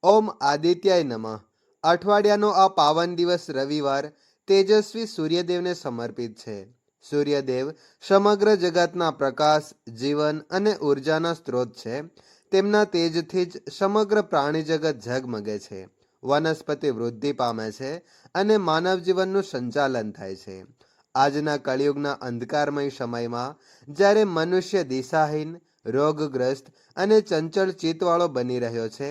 ઓમ આદિત્યાય નમઃ. અઠવાડિયાનો આ પાવન દિવસ રવિવાર તેજસ્વી સૂર્યદેવને સમર્પિત છે. સૂર્યદેવ સમગ્ર જગતના પ્રકાશ, જીવન અને ઉર્જાના સ્ત્રોત છે. તેમના તેજથી જ સમગ્ર પ્રાણી જગત ઝગમગે છે, વનસ્પતિ વૃદ્ધિ પામે છે અને માનવ જીવનનું સંચાલન થાય છે. આજના કળિયુગના અંધકારમય સમયમાં જ્યારે મનુષ્ય દિશાહીન, રોગગ્રસ્ત અને ચંચળ ચિત્તવાળો બની રહ્યો છે,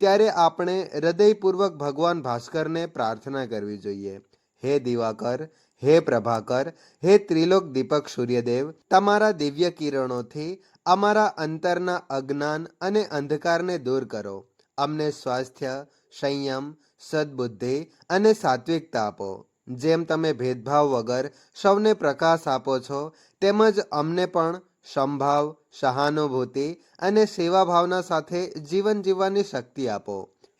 ત્યારે આપણે હૃદયપૂર્વક ભગવાન ભાસ્કરને પ્રાર્થના કરવી જોઈએ. હે દિવાકર, હે પ્રભાકર, હે ત્રિલોક દીપક સૂર્યદેવ, તમારા દિવ્ય કિરણોથી અમારા અંતરના અજ્ઞાન અને અંધકારને દૂર કરો. અમને સ્વાસ્થ્ય, સંયમ, સદબુદ્ધિ અને સાત્વિકતા આપો. જેમ તમે ભેદભાવ વગર સૌને પ્રકાશ આપો છો, તેમજ અમને પણ સંભાવ, સહાનુભૂતિ અને સેવા ભાવના સાથે જીવન જીવવાની શક્તિ આપો.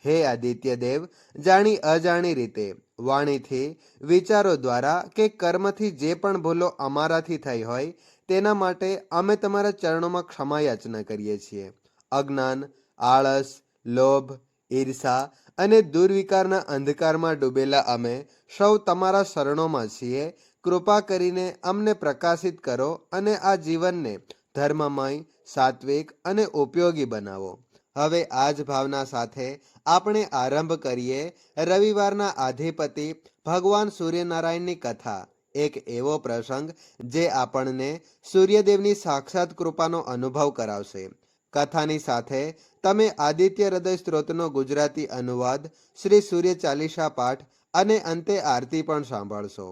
હે આદિત્ય દેવ, જાણી અજાણી રીતે, વાણીથી, વિચારો દ્વારા કે કર્મથી જે પણ ભૂલો અમારાથી થઈ હોય તેના માટે અમે તમારા ચરણોમાં ક્ષમા યાચના કરીએ છીએ. અજ્ઞાન, આળસ, લોભ, ઈર્ષા અને દુર્વિકારના અંધકારમાં ડૂબેલા અમે સૌ તમારા શરણોમાં છીએ. કૃપા કરીને અમને પ્રકાશિત કરો અને આ જીવનને ધર્મમય, સાત્વિક અને ઉપયોગી બનાવો. હવે આ જ ભાવના સાથે આપણે આરંભ કરીએ રવિવારના આધિપતિ ભગવાન સૂર્યનારાયણની કથા. એક એવો પ્રસંગ જે આપણને સૂર્યદેવની સાક્ષાત કૃપાનો અનુભવ કરાવશે. કથાની સાથે તમે આદિત્ય હૃદય સ્ત્રોતનો ગુજરાતી અનુવાદ, શ્રી સૂર્ય ચાલીસા પાઠ અને અંતે આરતી પણ સાંભળશો.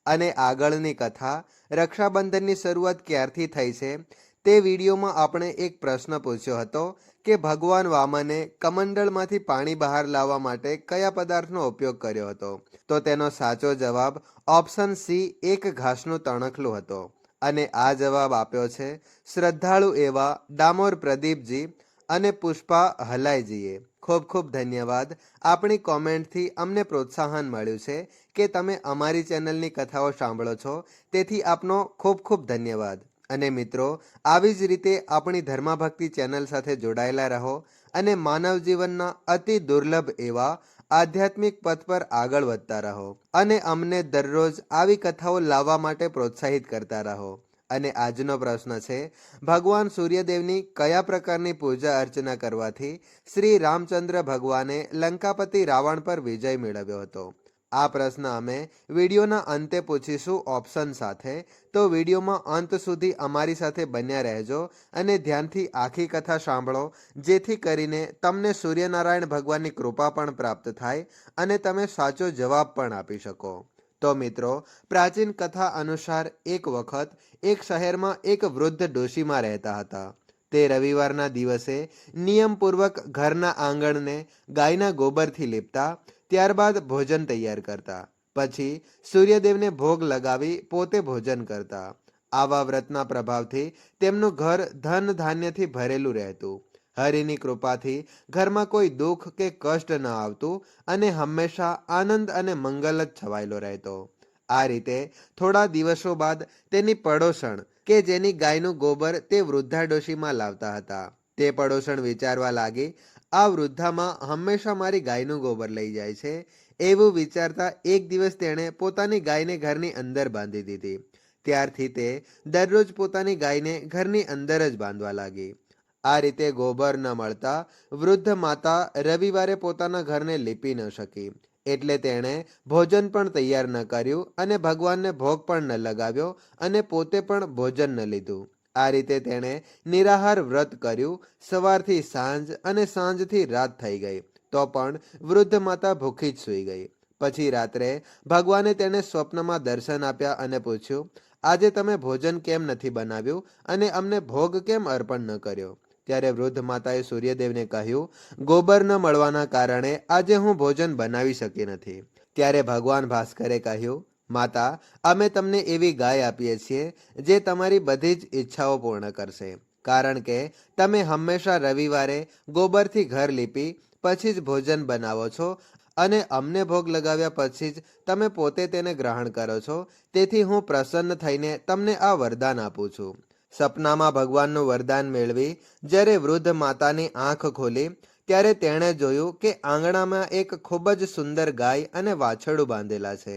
અને આગળની કથા રક્ષાબંધનની શરૂઆત ક્યારથી થઈ છે તે વિડીયોમાં આપણે એક પ્રશ્ન પૂછ્યો હતો કે ભગવાન વામને કમંડળમાંથી પાણી બહાર લાવવા માટે કયા પદાર્થનો ઉપયોગ કર્યો હતો. તો તેનો સાચો જવાબ ઓપ્શન સી, એક ઘાસનું તણખલું હતો. અને આ જવાબ આપ્યો છે શ્રદ્ધાળુ એવા ડામોર પ્રદીપજી અને પુષ્પા હલાઈજીએ. ખૂબ ખૂબ ધન્યવાદ. આપણી કોમેન્ટથી અમને પ્રોત્સાહન મળ્યું છે કે તમે અમારી ચેનલની કથાઓ સાંભળો છો, તેથી આપનો ખૂબ ખૂબ ધન્યવાદ. અને મિત્રો, આવી જ રીતે આપણી ધર્મભક્તિ ચેનલ સાથે જોડાયેલા રહો અને માનવ જીવનના અતિ દુર્લભ એવા આધ્યાત્મિક પથ પર આગળ વધતા રહો અને અમને દરરોજ આવી કથાઓ લાવવા માટે પ્રોત્સાહિત કરતા રહો. અને આજનો પ્રશ્ન છે, ભગવાન સૂર્યદેવની કયા પ્રકારની પૂજા અર્ચના કરવાથી શ્રી રામચંદ્ર ભગવાને લંકાપતિ રાવણ પર વિજય મેળવ્યો હતો? આ પ્રશ્ન અમે વિડીયોના અંતે પૂછીશું ઓપ્શન સાથે. તો વિડીયોમાં અંત સુધી અમારી સાથે બન્યા રહેજો અને ધ્યાનથી આખી કથા સાંભળો, જેથી કરીને તમને સૂર્યનારાયણ ભગવાનની કૃપા પણ પ્રાપ્ત થાય અને તમે સાચો જવાબ પણ આપી શકો. તો મિત્રો, પ્રાચીન કથા અનુસાર એક વખત એક શહેરમાં એક વૃદ્ધ ડોશીમાં રહેતા હતા. તે રવિવારના દિવસે નિયમપૂર્વક ઘરના આંગણને ગાયના ગોબરથી લીપતા, ત્યારબાદ ભોજન તૈયાર કરતા, પછી સૂર્યદેવને ભોગ લગાવી પોતે ભોજન કરતા. આવા વ્રતના પ્રભાવથી તેમનું ઘર ધન ધાન્યથી ભરેલું રહેતું. હરિની કૃપાથી ઘરમાં કોઈ દુઃખ કે કષ્ટ ન આવતું અને હંમેશા આનંદ અને મંગલ જ છવાયેલો રહેતો. આ રીતે થોડા દિવસો બાદ તેની પડોશણ કે જેની ગાયનું ગોબર તે વૃદ્ધા ડોશીમાં લાવતા હતા, તે પડોશણ વિચારવા લાગી, આ વૃદ્ધામાં હંમેશા મારી ગાયનું ગોબર લઈ જાય છે. એવું વિચારતા એક દિવસ તેણે પોતાની ગાયને ઘરની અંદર બાંધી દીધી. ત્યારથી તે દરરોજ પોતાની ગાયને ઘરની અંદર જ બાંધવા લાગી. આ રીતે ગોબર ન મળતા વૃદ્ધ માતા રવિવારે પોતાના ઘરને લીપી ન શકી, એટલે તેણે ભોજન પણ તૈયાર ન કર્યું અને ભગવાનને ભોગ પણ ન લગાવ્યો અને પોતે પણ ભોજન ન લીધું. આ રીતે તેણે નિરાહાર વ્રત કર્યું. સવારથી સાંજ અને સાંજથી રાત થઈ ગઈ તો પણ વૃદ્ધ માતા ભૂખી જ સૂઈ ગઈ. પછી રાત્રે ભગવાને તેને સ્વપ્નમાં દર્શન આપ્યા અને પૂછ્યું, આજે તમે ભોજન કેમ નથી બનાવ્યું અને અમને ભોગ કેમ અર્પણ ન કર્યો? ત્યારે વૃદ્ધ માતાએ સૂર્યદેવને કહ્યું, ગોબર ન મળવાના કારણે આજે હું ભોજન બનાવી શકી નથી. ત્યારે ભગવાન ભાસ્કરે કહ્યું, માતા, અમે તમને એવી ગાય આપીએ છીએ જે તમારી બધી જ ઈચ્છાઓ પૂર્ણ કરશે, કારણ કે તમે હંમેશા રવિવારે ગોબરથી ઘર લીપી પછી જ ભોજન બનાવો છો અને અમને ભોગ લગાવ્યા પછી જ તમે પોતે તેને ગ્રહણ કરો છો. તેથી હું પ્રસન્ન થઈને તમને આ વરદાન આપું છું. સપનામાં ભગવાનનું વરદાન મેળવી જ્યારે વૃદ્ધ માતાની આંખ ખોલી ત્યારે તેણે જોયું કે આંગણામાં એક ખૂબ જ સુંદર ગાય અને વાછરડું બાંધેલા છે.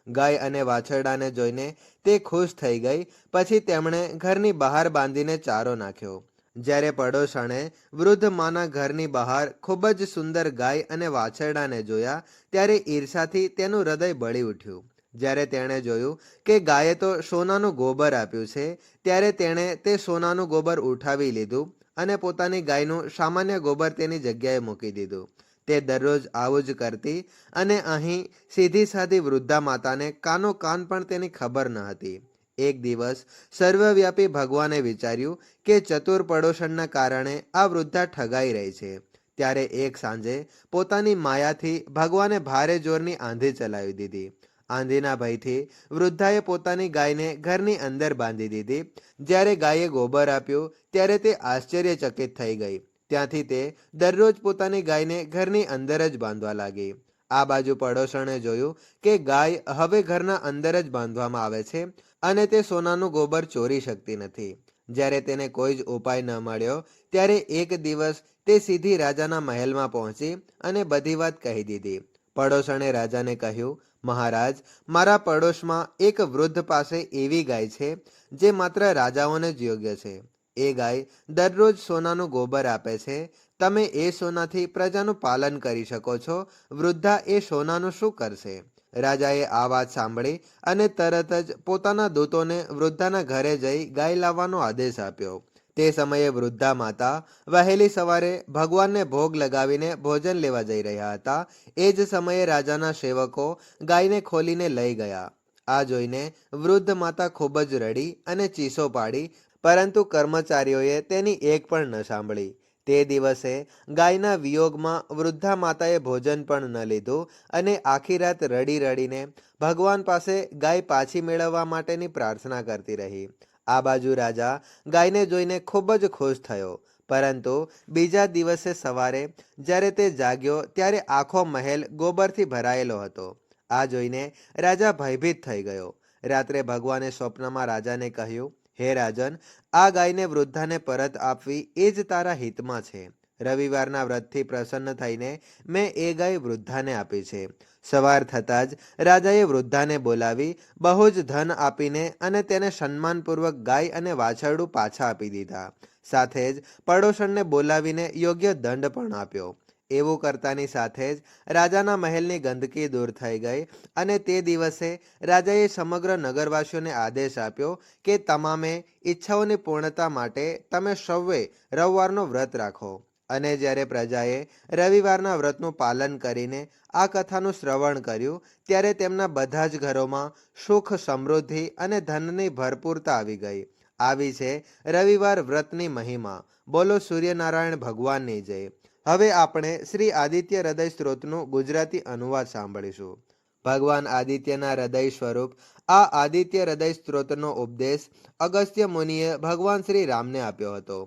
ગાય અને વાછરડાને જોઈને તે ખુશ થઈ ગઈ. પછી તેમણે ઘરની બહાર બાંધીને ચારો નાખ્યો. જ્યારે પડોશણે વૃદ્ધ માના ઘરની બહાર ખૂબ જ સુંદર ગાય અને વાછરડાને જોયા ત્યારે ઈર્ષાથી તેનું હૃદય બળી ઉઠ્યું. જ્યારે તેણે જોયું કે ગાયે તો સોનાનું ગોબર આપ્યું છે, ત્યારે તેણે તે સોનાનું ગોબર ઉઠાવી લીધું અને પોતાની ગાયનું સામાન્ય ગોબર તેની જગ્યાએ મૂકી દીધું. તે દરરોજ આવું જ કરતી અને અહીં સીધી સાધી વૃદ્ધા માતાને કાનો કાન પણ તેની ખબર ન હતી. એક દિવસ સર્વવ્યાપી ભગવાને વિચાર્યું કે ચતુર પડોશણના કારણે આ વૃદ્ધા ઠગાઈ રહી છે. ત્યારે એક સાંજે પોતાની માયાથી ભગવાને ભારે જોરની આંધી ચલાવી દીધી. આંધીના ભયથી વૃદ્ધાએ પોતાની ગાયને ઘરની અંદર બાંધી દીધી. જ્યારે ગાયે ગોબર આપ્યું ત્યારે તે આશ્ચર્યચકિત થઈ ગઈ. ત્યાંથી તે દરરોજ પોતાની ગાયને ઘરની અંદર જ બાંધવા લાગી. આ બાજુ પડોશણે જોયું કે ગાય હવે ઘરના અંદર જ બાંધવામાં આવે છે અને તે સોનાનું ગોબર ચોરી શકતી નથી. જ્યારે તેને કોઈ જ ઉપાય ન મળ્યો ત્યારે એક દિવસ તે સીધી રાજાના મહેલમાં પહોંચી અને બધી વાત કહી દીધી. પડોશણે રાજાને કહ્યું, મહારાજ, મારા પડોશમાં એક વૃદ્ધ પાસે એવી ગાય છે જે માત્ર રાજાઓને જ યોગ્ય છે. એ ગાય દરરોજ સોનાનું ગોબર આપે છે. તમે એ સોનાથી પ્રજાનું પાલન કરી શકો છો. વૃદ્ધા એ સોનાનું શું કરશે? રાજાએ આ વાત સાંભળી અને તરત જ પોતાના દૂતોને વૃદ્ધાના ઘરે જઈ ગાય લાવવાનો આદેશ આપ્યો. તે સમયે વૃદ્ધા માતા વહેલી સવારે ભગવાનને ભોગ લગાવીને ભોજન લેવા જઈ રહ્યા હતા. એ જ સમયે રાજાના સેવકો ગાયને ખોલીને લઈ ગયા. આ જોઈને વૃદ્ધ માતા ખૂબ જ રડી અને ચીસો પાડી, પરંતુ કર્મચારીઓએ તેની એક પણ ન સાંભળી. તે દિવસે ગાયના વિયોગમાં વૃદ્ધા માતાએ ભોજન પણ ન લીધું અને આખી રાત રડી રડીને ભગવાન પાસે ગાય પાછી મેળવવા માટેની પ્રાર્થના કરતી રહી. આ બાજુ રાજા ગાયને જોઈને ખૂબ જ ખુશ થયો, પરંતુ બીજા દિવસે સવારે જ્યારે તે જાગ્યો ત્યારે આખો મહેલ ગોબરથી ભરાયેલો હતો. આ જોઈને રાજા ભયભીત થઈ ગયો. રાત્રે ભગવાને સ્વપ્નમાં રાજાને કહ્યું, હે રાજન, આ ગાયને વૃદ્ધાને પરત આપવી એ જ તારા હિતમાં છે. રવિવારના વ્રતથી પ્રસન્ન થઈને મેં એ ગાય વૃદ્ધાને આપી છે. સવાર થતાં જ રાજાએ વૃદ્ધાને બોલાવી બહુ જ ધન આપીને અને તેને સન્માનપૂર્વક ગાય અને વાછરડું પાછા આપી દીધા. સાથે જ પડોશણને બોલાવીને યોગ્ય દંડ પણ આપ્યો. એવું કરતાની સાથે જ રાજાના મહેલની ગંદકી દૂર થઈ ગઈ અને તે દિવસે રાજાએ સમગ્ર નગરવાસીઓને આદેશ આપ્યો કે તમામે ઈચ્છાઓની પૂર્ણતા માટે તમે સૌએ રવિવારનો વ્રત રાખો. અને જ્યારે પ્રજાએ રવિવારના વ્રતનું પાલન કરીને આ કથાનું શ્રવણ કર્યું ત્યારે તેમના બધા જ ઘરોમાં સુખ, સમૃદ્ધિ અને ધનની ભરપૂરતા આવી ગઈ. આવી છે રવિવાર વ્રતની મહિમા. બોલો સૂર્યનારાયણ ભગવાનની જય. હવે આપણે શ્રી આદિત્ય હૃદય સ્ત્રોતનું ગુજરાતી અનુવાદ સાંભળીશું. ભગવાન આદિત્યના હૃદય સ્વરૂપ આ આદિત્ય હૃદય સ્ત્રોતનો ઉપદેશ અગસ્ત્ય મુનિએ ભગવાન શ્રી રામને આપ્યો હતો.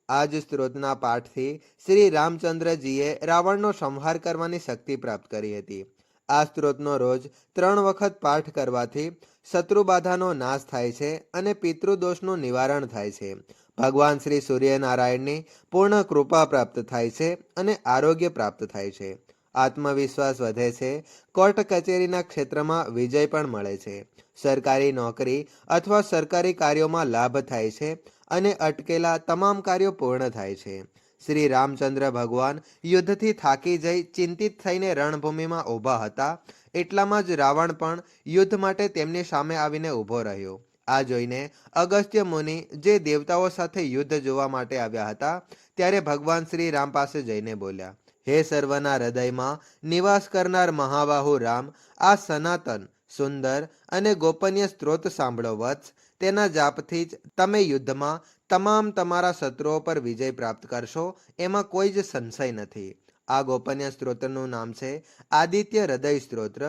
આ જ સ્ત્રોતના પાઠથી શ્રી રામચંદ્રજીએ રાવણનો સંહાર કરવાની શક્તિ પ્રાપ્ત કરી હતી. આ સ્ત્રોતનો રોજ 3 વખત પાઠ કરવાથી શત્રુબાધાનો નાશ થાય છે અને પિતૃદોષનું નિવારણ થાય છે. ભગવાન શ્રી સૂર્યનારાયણની પૂર્ણ કૃપા પ્રાપ્ત થાય છે અને આરોગ્ય પ્રાપ્ત થાય છે. આત્મવિશ્વાસ વધે છે. કોર્ટ કચેરીના ક્ષેત્રમાં વિજય પણ મળે છે. સરકારી નોકરી અથવા સરકારી કાર્યોમાં લાભ થાય છે અને અટકેલા તમામ કાર્યો પૂર્ણ થાય છે. શ્રી રામચંદ્ર ભગવાન યુદ્ધથી થાકી જઈ ચિંતિત થઈને રણભૂમિમાં ઊભા હતા. એટલામાં જ રાવણ પણ યુદ્ધ માટે તેમની સામે આવીને ઊભો રહ્યો. આ જોઈને અગસ્ત્ય મુનિ જે દેવતાઓ સાથે યુદ્ધ જોવા માટે આવ્યા હતા ત્યારે ભગવાન શ્રી રામ પાસે જઈને બોલ્યા, હે સર્વના હૃદયમાં નિવાસ કરનાર મહાબાહુ રામ, આ સનાતન, સુંદર અને ગોપનીય સ્ત્રોત સાંભળો વત્સ. તેના જાપથી જ તમે યુદ્ધમાં તમામ તમારા શત્રુઓ પર વિજય પ્રાપ્ત કરશો, એમાં કોઈ જ સંશય નથી. આ ગોપનીય સ્ત્રોતનું નામ છે આદિત્ય હૃદય સ્ત્રોત્ર.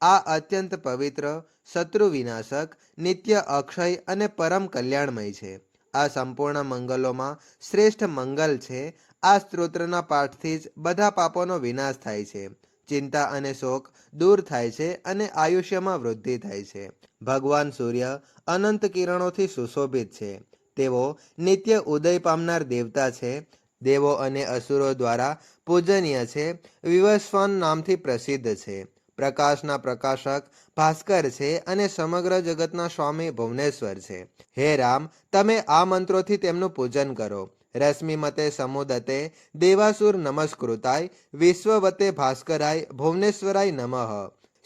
આ અત્યંત પવિત્ર, શત્રુ વિનાશક, નિત્ય અક્ષય અને પરમ કલ્યાણમય છે. આ સંપૂર્ણ મંગલોમાં શ્રેષ્ઠ મંગલ છે. આ સ્ત્રોત્રના પાઠથી જ બધા પાપોનો વિનાશ થાય છે. ચિંતા અને શોક દૂર થાય છે અને આયુષ્યમાં વૃદ્ધિ થાય છે. ભગવાન સૂર્ય અનંત કિરણોથી સુશોભિત છે. તેઓ નિત્ય ઉદય પામનાર દેવતા છે. દેવો અને અસુરો દ્વારા પૂજનીય છે, વિવસ્વાન નામથી પ્રસિદ્ધ છે, પ્રકાશના પ્રકાશક ભાસ્કર છે અને સમગ્ર જગતના સ્વામી ભુવનેશ્વર છે. હે રામ, તમે આ મંત્રોથી તેમનું પૂજન કરો. રશ્મિમતે સમુદતે દેવાસુર નમસ્કૃતાય વિશ્વવતે ભાસ્કરાય ભુવનેશ્વરાય નમઃ.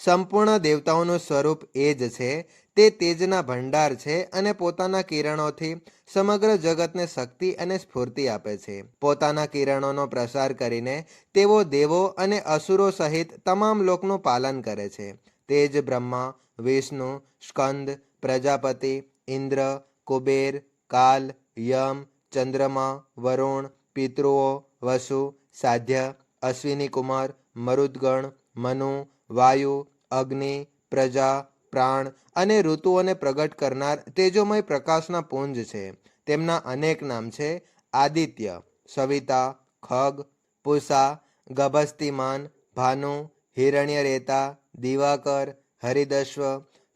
સંપૂર્ણ દેવતાઓનું સ્વરૂપ એ જ છે. તે તેજના ભંડાર છે અને પોતાના કિરણોથી સમગ્ર જગતને શક્તિ અને સ્ફૂર્તિ આપે છે. પોતાના કિરણોનો પ્રસાર કરીને તેઓ દેવો અને અસુરો સહિત તમામ લોકનું પાલન કરે છે. તે જ બ્રહ્મા, વિષ્ણુ, સ્કંદ, પ્રજાપતિ, ઇન્દ્ર, કુબેર, કાલ, યમ, ચંદ્રમા, વરુણ, પિતૃઓ, વસુ, સાધ્ય, અશ્વિની કુમાર, મરુદગણ, મનુ, વાયુ, અગ્નિ, પ્રજા, પ્રાણ અને ઋતુઓને પ્રગટ કરનાર તેજોમય પ્રકાશના પુંજ છે. તેમના અનેક નામ છે: આદિત્ય, સવિતા, ખગ, પૂષા, ગભસ્તિમાન, ભાનુ, હિરણ્યરેતા, દિવાકર, હરિદશ્વ,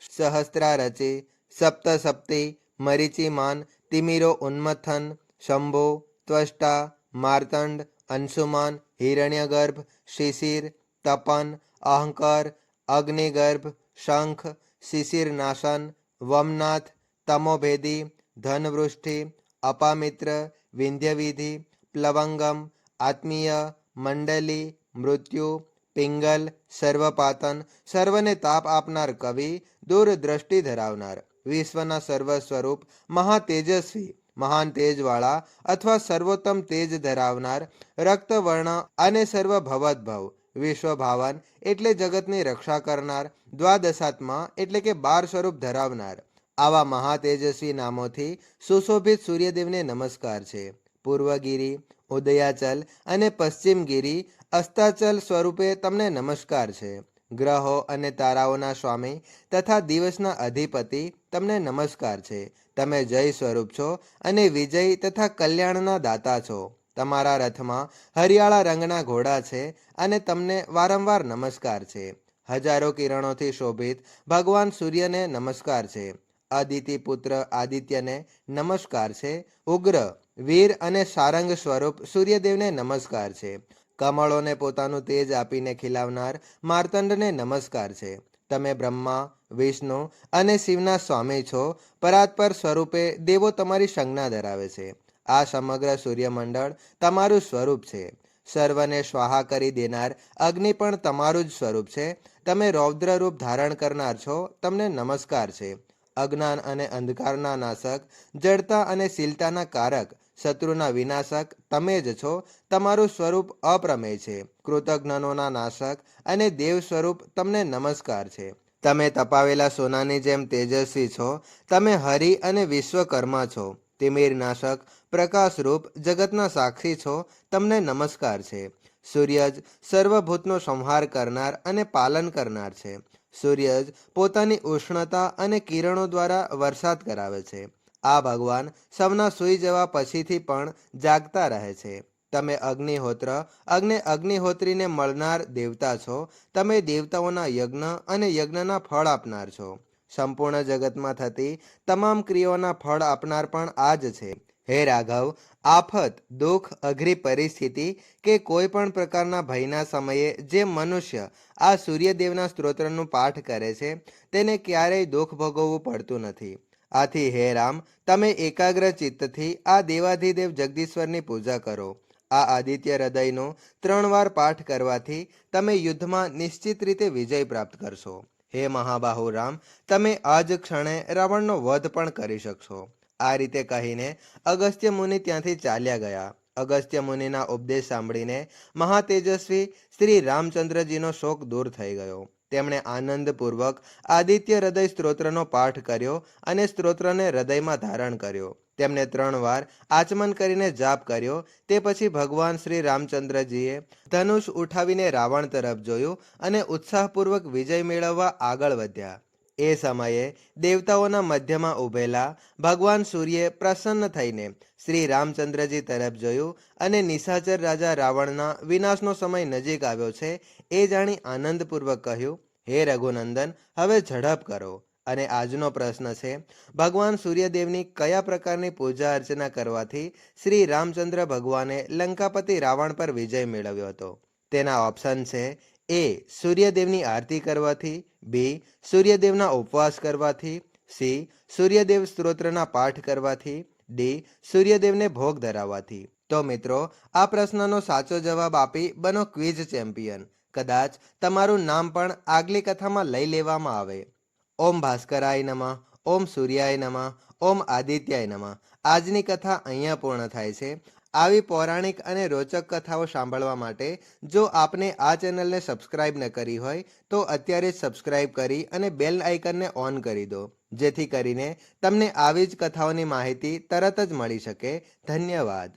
સહસ્ત્રારચિ, સપ્તસપ્તિ, મરીચિમાન, તિમિરો ઉન્મથન, શંભુ, ત્વષ્ટા, માર્તંડ, અંશુમાન, હિરણ્યગર્ભ, શિશિર, તપન, અહંકર, અગ્નિગર્ભ, શંખ, શિશિરનાશન, વમનાથ, તમોભેદી, ધનવૃષ્ટિ, અપામિત્ર, વિંધ્યવિધિ, પ્લવંગમ, આત્મીય, મંડલી, મૃત્યુ, પિંગલ, સર્વપાતન, સર્વને તાપ આપનાર કવિ, દૂરદ્રષ્ટિ ધરાવનાર, વિશ્વના સર્વ સ્વરૂપ, મહાતેજસ્વી, મહાન તેજવાળા અથવા સર્વોત્તમ તેજ ધરાવનાર, રક્તવર્ણ અને સર્વ ભવદભવ, વિશ્વભાવન એટલે જગતની રક્ષા કરનાર, દ્વાદશાત્મા એટલે કે 12 સ્વરૂપ ધરાવનાર, આવા મહાતેજસ્વી નામોથી સુશોભિત સૂર્યદેવને નમસ્કાર છે. પૂર્વગીરી, ઉદયાચલ અને પશ્ચિમગીરી, અસ્તાચલ સ્વરૂપે તમને નમસ્કાર છે. ગ્રહો અને તારાઓના સ્વામી તથા દિવસના અધિપતિ તમને નમસ્કાર છે. તમે જય સ્વરૂપ છો અને વિજય તથા કલ્યાણના દાતા છો. તમારા રથમાં હરિયાળા રંગના ઘોડા છે અને તમને વારંવાર નમસ્કાર છે. હજારો કિરણોથી શોભિત ભગવાન સૂર્યને નમસ્કાર છે. અદિતિ પુત્ર આદિત્યને નમસ્કાર છે. ઉગ્ર, વીર અને સારંગ સ્વરૂપ સૂર્યદેવને નમસ્કાર છે. કમળોને પોતાનું તેજ આપીને ખીલાવનાર માર્તંડને નમસ્કાર છે. તમે બ્રહ્મા, વિષ્ણુ અને શિવના સ્વામી છો. પરાત્પર સ્વરૂપે દેવો તમારી સંજ્ઞા ધરાવે છે. આ સમગ્ર સૂર્યમંડળ તમારું સ્વરૂપ છે. સર્વને સ્વાહા કરી દેનાર અગ્નિ પણ તમારું જ સ્વરૂપ છે. તમે રૌદ્ર રૂપ ધારણ કરનાર છો. તમને નમસ્કાર છે. અજ્ઞાન અને અંધકારના નાશક, જડતા અને શીલતાના કારક, શત્રુના વિનાશક તમે જ છો. તમારું સ્વરૂપ અપ્રમેય છે. કૃતજ્ઞનોના નાશક અને દેવ સ્વરૂપ તમને નમસ્કાર છે. તમે તપાવેલા સોનાની જેમ તેજસ્વી છો. તમે હરિ અને વિશ્વકર્મા છો. તિમિર નાશક, પ્રકાશરૂપ, જગતના સાક્ષી છો. તમને નમસ્કાર છે. સૂર્ય જ સર્વભૂતનો સંહાર કરનાર અને પાલન કરનાર છે. સૂર્ય જ પોતાની ઉષ્ણતા અને કિરણો દ્વારા વરસાદ કરાવે છે. આ ભગવાન સૌના સૂઈ જવા પછીથી પણ જાગતા રહે છે. તમે અગ્નિહોત્રીને મળનાર દેવતા છો. તમે દેવતાઓના યજ્ઞ અને યજ્ઞના ફળ આપનાર છો. સંપૂર્ણ જગતમાં થતી તમામ ક્રિયાઓના ફળ આપનાર પણ આ જ છે. હે રાઘવ, આફત, દુઃખ, અઘરી પરિસ્થિતિ કે કોઈ પણ પ્રકારના ભયના સમયે જે મનુષ્ય આ સૂર્યદેવના સ્તોત્રનું પાઠ કરે છે તેને ક્યારેય દુઃખ ભોગવવું પડતું નથી. આથી હે રામ, તમે એકાગ્ર ચિત્તથી આ દેવાધિદેવ જગદીશ્વરની પૂજા કરો. આ આદિત્ય હૃદયનો 3 વાર પાઠ કરવાથી તમે યુદ્ધમાં નિશ્ચિત રીતે વિજય પ્રાપ્ત કરશો. હે મહાબાહુ રામ, તમે આ જ ક્ષણે રાવણનો વધ પણ કરી શકશો. આ રીતે કહીને અગસ્ત્ય મુનિ ત્યાંથી ચાલ્યા ગયા. અગસ્ત્ય મુનિના ઉપદેશ સાંભળીને મહાતેજસ્વી શ્રી રામચંદ્રજીનો શોક દૂર થઈ ગયો. તેમણે આનંદપૂર્વક આદિત્ય હૃદય સ્તોત્રનો પાઠ કર્યો અને સ્તોત્રને હૃદયમાં ધારણ કર્યો. તેમને 3 વાર આચમન કરીને જાપ કર્યો. તે પછી ભગવાન શ્રી રામચંદ્રજીએ ધનુષ ઉઠાવીને રાવણ તરફ જોયું અને ઉત્સાહપૂર્વક વિજય મેળવવા આગળ વધ્યા. એ સમયે દેવતાઓના મધ્યમાં ઊભેલા ભગવાન સૂર્યે પ્રસન્ન થઈને શ્રી રામચંદ્રજી તરફ જોયું અને નિશાચર રાજા રાવણના વિનાશનો સમય નજીક આવ્યો છે એ જાણી આનંદપૂર્વક કહ્યું, હે રઘુનંદન, હવે ઝડપ કરો અને આજનો પ્રશ્ન છે, ભગવાન સૂર્યદેવની કયા પ્રકારની પૂજા અર્ચના કરવાથી શ્રી રામચંદ્ર ભગવાને લંકાપતિ રાવણ પર વિજય મેળવ્યો હતો? તેના ઓપ્શન છે: એ. સૂર્યદેવની આરતી કરવાથી, બી. સૂર્યદેવના ઉપવાસ કરવાથી, સી. સૂર્યદેવ સ્તોત્રના પાઠ કરવાથી, ડી. સૂર્યદેવને ભોગ ધરાવવાથી. તો મિત્રો, આ પ્રશ્નનો સાચો જવાબ આપી બનો ક્વિઝ ચેમ્પિયન. કદાચ તમારું નામ પણ આગલી કથામાં લઈ લેવામાં આવે. ઓમ ભાસ્કરાય નમઃ, ઓમ સૂર્યાય નમઃ, ઓમ આદિત્યાય નમઃ. આજની કથા અહીંયા પૂર્ણ થાય છે. આવી પૌરાણિક અને રોચક કથાઓ સાંભળવા માટે જો આપને આ ચેનલને સબસ્ક્રાઇબ ન કરી હોય તો અત્યારે જ સબસ્ક્રાઇબ કરી અને બેલ આઇકનને ઓન કરી દો, જેથી કરીને તમને આવી જ કથાઓની માહિતી તરત જ મળી શકે. ધન્યવાદ.